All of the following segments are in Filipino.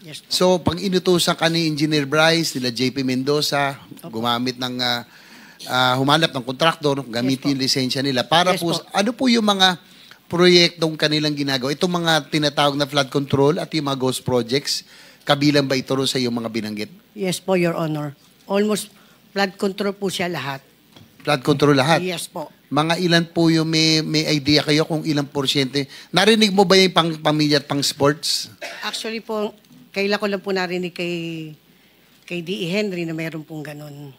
Yes po. So, pag inutusan ka ni Engineer Bryce, nila JP Mendoza, gumamit ng, humanap ng kontraktor, gamitin yung lisensya nila. Para Yes po, po. ano po yung mga proyektong kanilang ginagawa? Itong mga tinatawag na flood control at yung mga ghost projects, kabilang ba ito rin sa yung mga binanggit? Yes po, Your Honor. Almost flood control po siya lahat. Flood control lahat? Yes po. Mga ilan po yung may idea kayo kung ilang porsyente? Narinig mo ba yung pang pamilya at pang sports? Actually po, kailan ko lang po narinig kay D.E. Henry na mayroon pong ganun.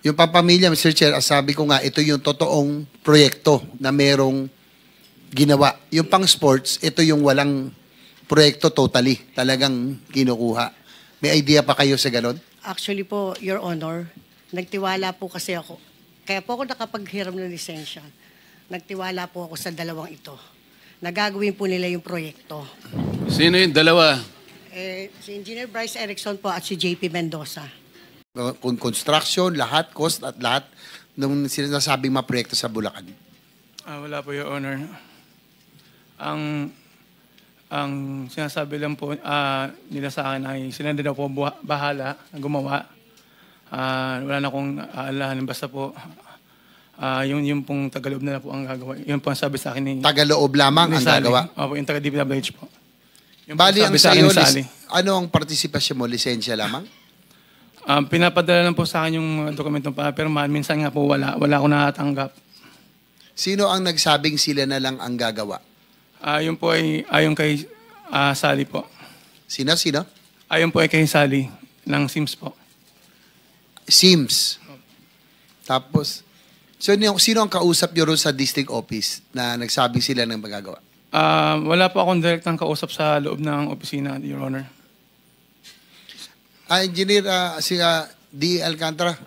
Yung pampamilya, Mr. Chair, sabi ko nga, ito yung totoong proyekto na merong ginawa. Yung pang sports, ito yung walang proyekto totally. Talagang kinukuha. May idea pa kayo sa ganon? Actually po, Your Honor, nagtiwala po kasi ako. Kaya po ako nakapaghiram ng lisensya. Nagtiwala po ako sa dalawang ito. Nagagawin po nila yung proyekto. Sino yung dalawa? Si Engineer Bryce Erickson po at si JP Mendoza. Kung construction, lahat, cost at lahat ng sinasabing mga proyekto sa Bulacan. Wala po, Your Honor. Ang sinasabi lang po nila sa akin ay sila na daw po bahala na gumawa. Wala na akong aalahanin. Basta po, yung pong Tagaloob na po ang gagawa. Yun po ang sabi sa akin ni Tagaloob lamang ang Sally. gagawa. Opo, yung taga-DPWH po. Yun po Bali ang sabi sa akin sa'yo, ni Sally. ano ang partisipasyon mo? Lisensya lamang? Pinapadala lang po sa akin yung dokumentong pa, pero minsan nga po wala akong natatanggap. Sino ang nagsabing sila na lang ang gagawa? Yun po ay ayon kay Sally po. Sino? Ayon po ay kay Sally ng SIMS po. Sims. Tapos, sino ang kausap nyo ron sa district office na nagsabing sila ng magagawa? Wala po akong direktang kausap sa loob ng opisina, Your Honor. Engineer, D. Alcantara,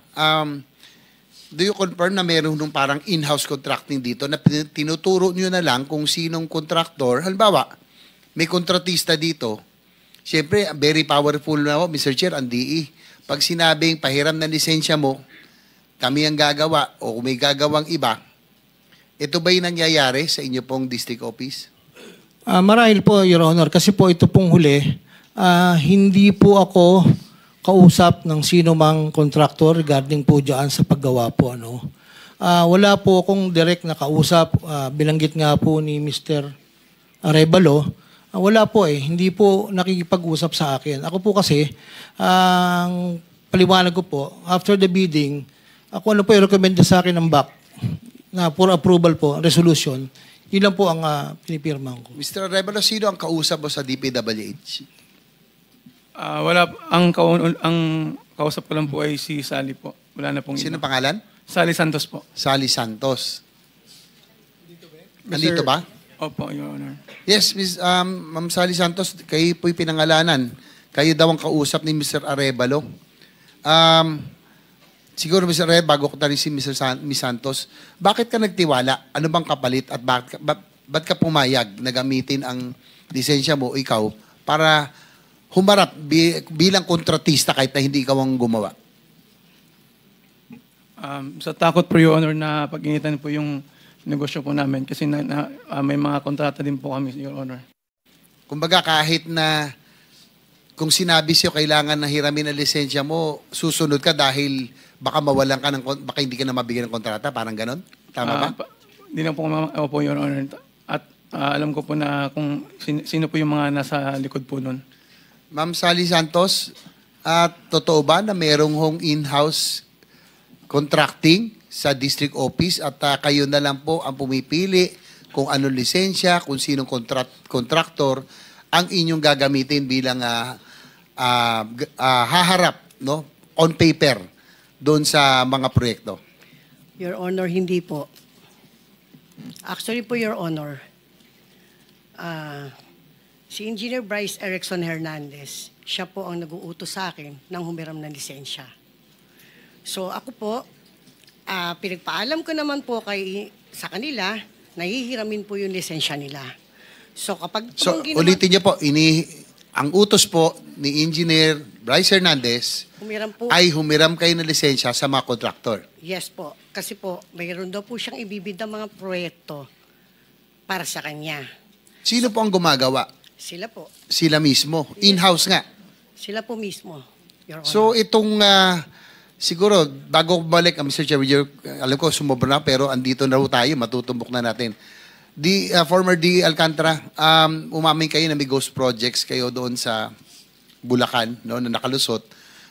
do you confirm na meron nung parang in-house contracting dito na tinuturo nyo na lang kung sinong contractor? Halimbawa, may kontratista dito. Siyempre, very powerful na Mr. Chair, ang DE. Pag sinabing pahiram na lisensya mo, kami ang gagawa o kung may gagawang iba, ito ba yung nangyayari sa inyo pong district office? Marahil po, Your Honor, kasi po ito pong huli, hindi po ako kausap ng sino mang contractor regarding po dyan sa paggawa po. Wala po akong direct na kausap. Bilanggit nga po ni Mr. Arevalo, wala po hindi po nakikipag-usap sa akin. Ako po kasi, ang paliwanag ko po, after the bidding, ako ano po i-recommend sa akin ng BAC na for approval po, resolution, yun lang po ang pinipirmahan ko. Mr. Arevalo, sino ang kausap mo sa DPWH? Wala. Ang kausap ko lang po ay si Sally po. Wala na pong Sino iba. pangalan? Sally Santos po. Sally Santos. Nandito ba? Opo, Your Honor. Yes, Ma'am Sally Santos, kayo po'y pinangalanan. Kayo daw ang kausap ni Mr. Arevalo. Siguro, Mr. Arevalo, bago ko tari si Miss Santos, bakit ka nagtiwala? Ano bang kapalit at ba't ka pumayag na gamitin ang lisensya mo, ikaw, para humarap bilang kontratista kahit na hindi ikaw ang gumawa? Sa takot po, Your Honor, na pag-initan po yung negosyo po namin kasi may mga kontrata din po kami, Your Honor. Kumbaga kahit na kung sinabi siyo kailangan na hiramin ang lisensya mo, susunod ka dahil baka mawalan ka baka hindi ka na mabigyan ng kontrata, parang ganon? Tama ba? Hindi na po, Your Honor. At alam ko po na kung sino po yung mga nasa likod po nun. Ma'am Sally Santos, totoo ba na merong hong in-house contracting sa district office at kayo na lang po ang pumipili kung anong lisensya, kung sinong contractor ang inyong gagamitin bilang haharap on paper doon sa mga proyekto? Your Honor, hindi po. Actually po, Your Honor, si Engineer Bryce Erickson Hernandez, siya po ang nag-uutos sa akin ng humiram ng lisensya. So ako po, pinagpaalam ko naman po sa kanila, nahihiramin po yung lisensya nila. So kapag... ulitin niyo po, ang utos po ni Engineer Bryce Hernandez ay humiram kayo ng lisensya sa mga kontraktor. Yes po. Kasi po, mayroon daw po siyang ibibid ng mga proyekto para sa kanya. Sino po ang gumagawa? Sila po. Sila mismo. In-house nga. Sila po mismo, Your Honor. So itong siguro bago ko balik Mr. Chair, alam ko sumobra na pero andito na tayo, matutumbok na natin. Former D. Alcantara, umamin kayo na may ghost projects kayo doon sa Bulacan, no, na nakalusot.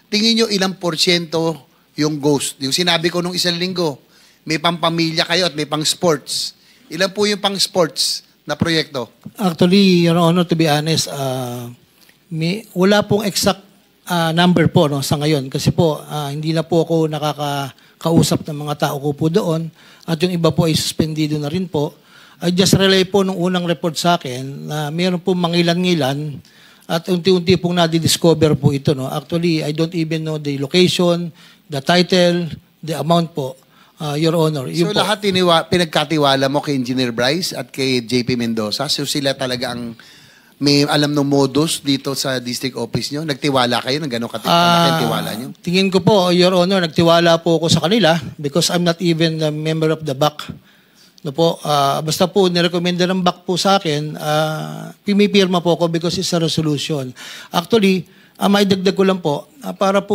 Tingin nyo ilang porsyento yung ghost? Yung sinabi ko nung isang linggo, may pampamilya kayo at may pang sports. Ilan po yung pang sports na proyekto? Actually, Your Honor, to be honest, wala pong exact number po no, sa ngayon. Kasi po, hindi na po ako nakakausap ng mga tao ko po doon. At yung iba po ay suspendido na rin po. I just relay po nung unang report sa akin na mayroon po mangilan-ngilan at unti-unti pong nadidiscover po ito. No? Actually, I don't even know the location, the title, the amount po, Your Honor. So Yun po. lahat pinagkatiwala mo kay Engineer Bryce at kay JP Mendoza. So sila talaga ang may alam ng modus dito sa district office nyo? Nagtiwala kayo ng gano'ng tiwala nyo? Tingin ko po, Your Honor, nagtiwala po ako sa kanila because I'm not even a member of the BAC. No po, basta po nirekomenda ng BAC po sa akin, pimipirma po ako because it's a resolution. Actually, may dagdag ko lang po, para po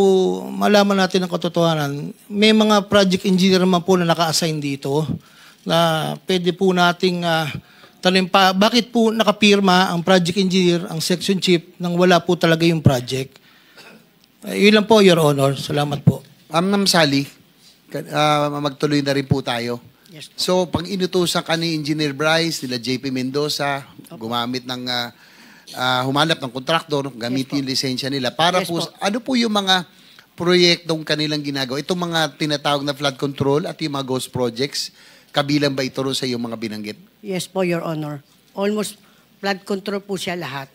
malaman natin ang katotohanan, may mga project engineer naman po na naka-assign dito na pwede po nating tanong pa, bakit po nakapirma ang project engineer, ang section chief, nang wala po talaga yung project? Yun lang po, Your Honor. Salamat po. Ma'am Sally, magtuloy na rin po tayo. Yes po. So, pag inutusan ka ni Engineer Bryce, nila JP Mendoza, gumamit ng, humanap ng kontraktor, gamitin yung lisensya nila. Para Yes po, po. ano po yung mga proyektong kanilang ginagawa? Itong mga tinatawag na flood control at yung mga ghost projects, kabilang ba ito sa yung mga binanggit? Yes po, Your Honor. Almost flood control po siya lahat.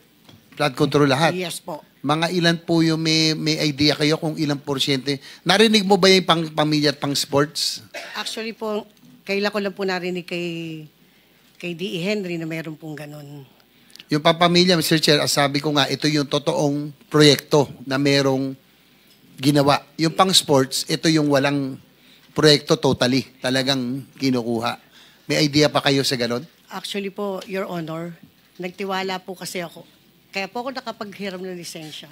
Flood control lahat? Yes po. Mga ilan po yung may idea kayo kung ilang porsyente? Narinig mo ba yung pang pamilya at pang sports? Actually po, kailan ko lang po narinig kay D.E. Henry na mayroon pong ganun. Yung pampamilya, Mr. Chair, sabi ko nga, ito yung totoong proyekto na merong ginawa. Yung pang sports, ito yung walang proyekto totally. Talagang kinukuha. May idea pa kayo sa ganon? Actually po, Your Honor, nagtiwala po kasi ako. Kaya po ako nakapaghiram ng lisensya.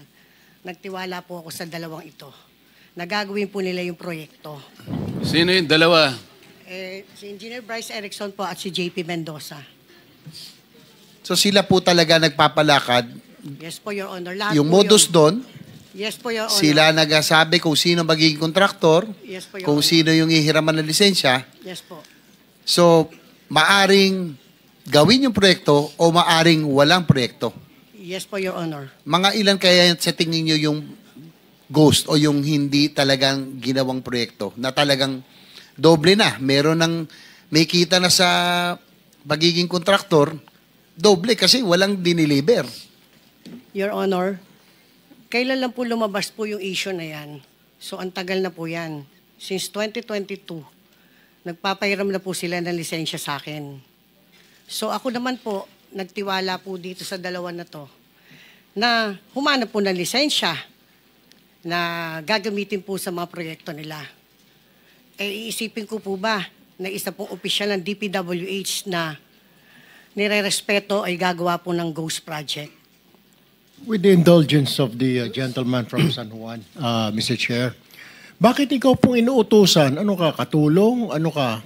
Nagtiwala po ako sa dalawang ito. Nagagawin po nila yung proyekto. Sino yung dalawa? Si Engineer Bryce Erickson po at si JP Mendoza. So sila po talaga nagpapalakad. Yes po, Your Honor. Lahat Yung po modus yun. doon, Yes po, Your Honor. sila nagsasabi kung sino magiging kontraktor, Yes po, Your kung Honor. sino yung ihiraman ng lisensya. Yes po. So, maaring gawin yung proyekto o maaring walang proyekto. Yes po, Your Honor. Mga ilan kaya sa tingin nyo yung ghost o yung hindi talagang ginawang proyekto na talagang doble na. Meron ng may kita na sa pagiging kontraktor, doble kasi walang diniliver. Your Honor, kailan lang po lumabas po yung issue na yan? So, ang tagal na po yan. Since 2022, nagpapahiram na po sila ng lisensya sa akin. So, ako naman po, nagtiwala po dito sa dalawa na to, na humanap po ng lisensya na gagamitin po sa mga proyekto nila. Iisipin ko po ba na isa pong opisyal ng DPWH na nire-respeto ay gagawa po ng ghost project? With the indulgence of the gentleman from San Juan, Mr. Chair, bakit ikaw pong inuutusan? Ano ka, katulong? Ano ka,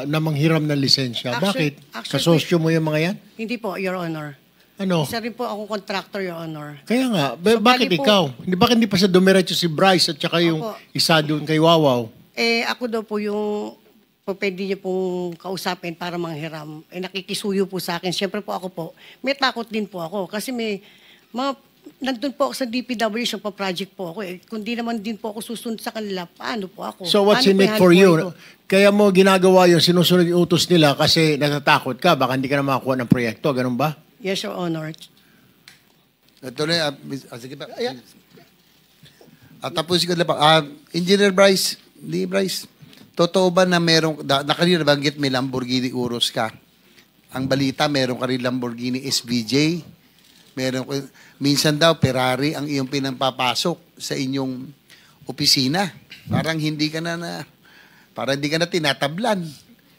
na manghiram ng lisensya? Actually- Bakit? actually- Kasosyo mo yung mga yan? Hindi po, Your Honor. Ano? Isa rin po akong contractor, Your Honor. Kaya nga, So, bakit bali po- ikaw? Bakit hindi pa sa dumiretso si Bryce at saka yung Opo. isa doon kay Wawaw? Ako daw po yung pwede niyo pong kausapin para manghiram. Nakikisuyo po sa akin. Siyempre po ako po, may takot din po ako. Kasi may mga, nandun po ako sa DPWH, yung pa-project po ako. Kung di naman din po ako susunod sa kanila, paano po ako? So what's Paano in po it for ihanap you? po ito? Kaya mo ginagawa yung sinusunod yung utos nila kasi natatakot ka, baka hindi ka na makakuha ng proyekto, ganun ba? Yes, Your Honor. Ito na, sige pa. Tapos ko na pa. Engineer Bryce, totoo ba na merong, nakanina banggit may Lamborghini Urus ka? Ang balita, meron ka rin Lamborghini SVJ. Minsan daw, Ferrari ang iyong pinampapasok sa inyong opisina. Parang hindi ka na tinatablan.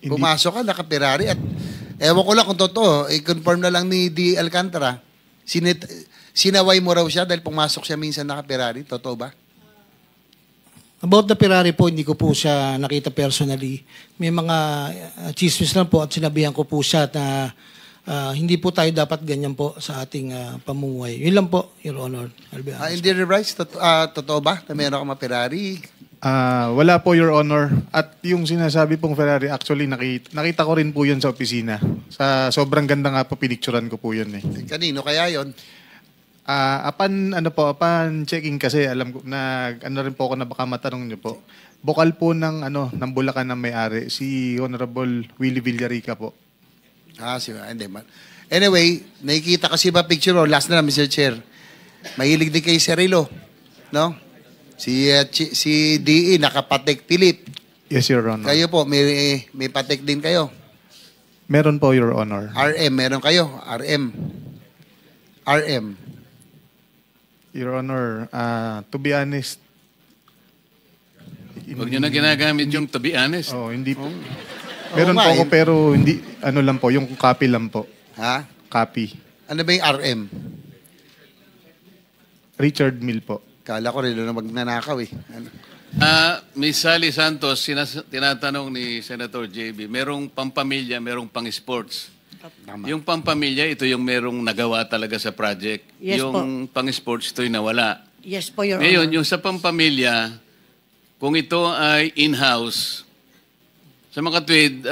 Pumasok ka, naka-Ferrari at ewan ko lang kung totoo, i-confirm na lang ni D. Alcantara, Sinaway mo raw siya dahil pumasok siya minsan naka-Ferrari. Totoo ba? About the Ferrari po, hindi ko po siya nakita personally. May mga chismis lang po at sinabihan ko po siya na hindi po tayo dapat ganyan po sa ating pamumuhay. Yun lang po, Your Honor. I'll be honest. Engineer Bryce, totoo ba na meron ka Ferrari? Wala po, Your Honor. At yung sinasabi pong Ferrari, actually, nakita ko rin po yun sa opisina. Sobrang ganda nga po, pinicturan ko po yun eh. Kanino kaya yon? Upon checking kasi, alam ko na, rin po ako na baka matanong niyo po. Bukal po ng Bulacan ng may-ari, si Honorable Willie Villarica po. Hindi man. Anyway, nakikita kasi ba picture mo? Last na lang, Mr. Chair. Mahilig din kay Cirilo, no? Si DE, nakapatek Philip. Yes, Your Honor. Kayo po, may patek din kayo. Meron po, Your Honor. RM, meron kayo. RM. Your Honor, to be honest, Huwag nyo na ginagamit yung to be honest. hindi po. Meron nga, po ako pero hindi, lang po, yung copy lang po. Ha? Copy. Ano ba yung RM? Richard Mill po. Kala ko rin na magnanakaw eh. Ano? Miss Sally Santos, tinatanong ni Senator JB, merong pampamilya, merong pang-sports. Tama. Yung pampamilya, ito yung merong nagawa talaga sa project. Yes yung pang-sports, ito'y nawala. Yes po, Your Ngayon, Honor. yung sa pampamilya, kung ito ay in-house, sa mga tweet,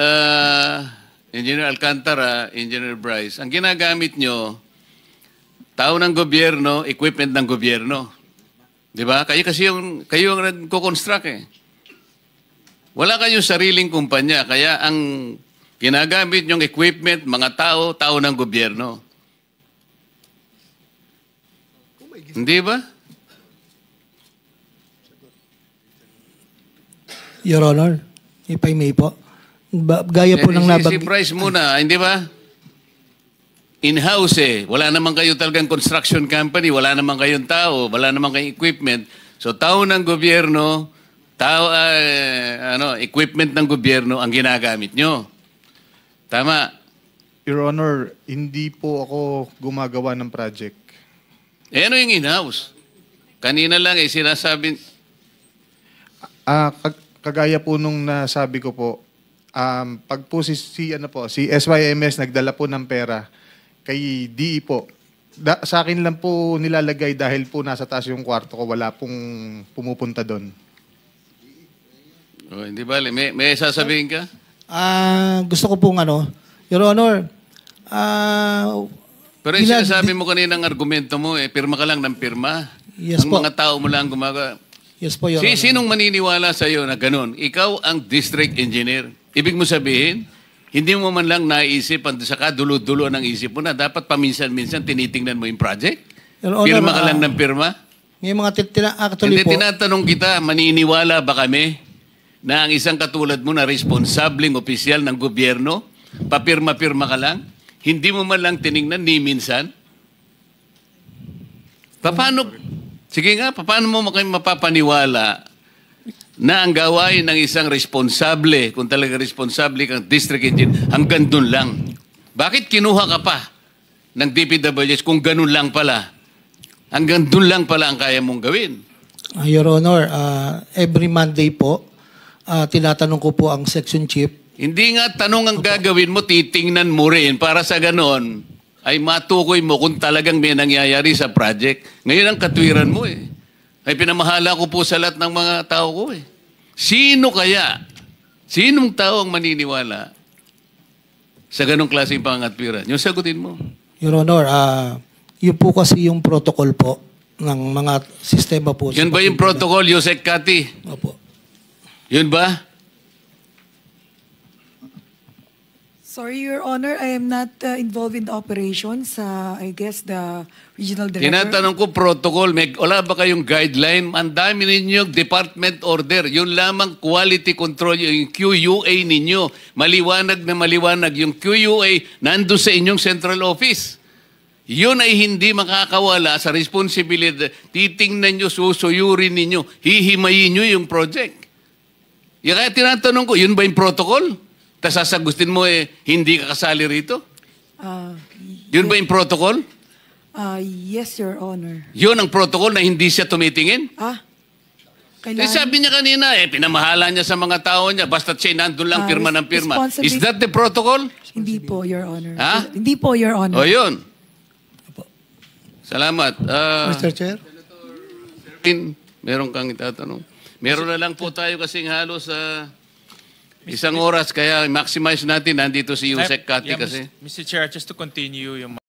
Engineer Alcantara, Engineer Bryce, ang ginagamit nyo, tao ng gobyerno, equipment ng gobyerno. Di ba? Kayo ang nagko-construct eh. Wala kayong sariling kumpanya, kaya ang ginagamit nyong equipment, mga tao ng gobyerno. Hindi ba? Your Honor, if I may po. Gaya po ng Si Bryce muna, hindi ba? In-house eh. Wala naman kayo talagang construction company, wala naman kayong tao, wala naman kayong equipment. So tao ng gobyerno, equipment ng gobyerno ang ginagamit nyo. Tama. Your Honor, hindi po ako gumagawa ng project. Eh ano yung in-house? Kanina lang sinasabi... Kagaya po nung nasabi ko po, pag po si SYMS nagdala po ng pera kay DE po, sa akin lang po nilalagay dahil po nasa taas yung kwarto ko, wala pong pumupunta doon. Oh, hindi ba? May sasabihin ka? Gusto ko pong Your Honor, Pero yung sinasabi mo kaninang argumento mo, pirma ka lang ng pirma. Yes ang po. mga tao mo lang gumagawa. Yes po, Your Honor. Sinong maniniwala sa iyo na ganun? Ikaw ang district engineer. Ibig mo sabihin, hindi mo man lang naisip, saka dulo-dulo ng isip mo na dapat paminsan-minsan tinitingnan mo yung project? Your Honor, Pirma ka lang ng pirma? May mga actually Hindi, po. tinatanong kita, maniniwala ba kami na ang isang katulad mo na responsableng opisyal ng gobyerno, papirma-pirma ka lang? Hindi mo man lang tiningnan ni minsan? Sige nga, paano mo mapapaniwala na ang gawain ng isang responsable, kung talaga responsable kang district engineer, hanggang dun lang? Bakit kinuha ka pa ng DPWH kung ganun lang pala? Hanggang dun lang pala ang kaya mong gawin. Your Honor, every Monday po, tinatanong ko po ang section chief. Hindi nga tanong ang gagawin mo, titingnan mo rin para sa ganon ay matukoy mo kung talagang may nangyayari sa project. Ngayon ang katwiran mo eh. Ay pinamahala ko po sa lahat ng mga tao ko eh. Sino kaya? Sinong tao ang maniniwala sa ganong klaseng pangatwiran? Yung sagutin mo. Your Honor, yun po kasi yung protocol po ng mga sistema po. Yun ba yung protocol, Yusek Kati? Opo. Yun ba? Sorry, Your Honor, I am not involved in the operations. I guess the regional director. Tinatanong ko protocol, wala ba kayong guideline? Ang dami ninyo department order. Yun lamang quality control, yung QUA ninyo. Maliwanag na maliwanag. Yung QUA nandun sa inyong central office. Yun ay hindi makakawala sa responsibilidad. Titingnan nyo, susuyurin ninyo, hihimayin nyo yung project. Kaya tinatanong ko, yun ba yung protocol? Tapos sasagutin mo hindi ka kasali rito? Yun ba yung protocol? Yes, Your Honor. Yun ang protocol na hindi siya tumitingin? Kailangan, Sabi niya kanina, pinamahala niya sa mga tao niya, basta siya nandun lang, pirma ng pirma. Is that the protocol? Hindi po, Your Honor. Ha? Hindi po, Your Honor. O yun. Salamat. Mr. Chair? Meron kang itatanong. Meron na lang po tayo kasing halos isang oras, kaya maximize natin. Nandito si Yusek Kati kasi. Mr. Chair, just to continue yung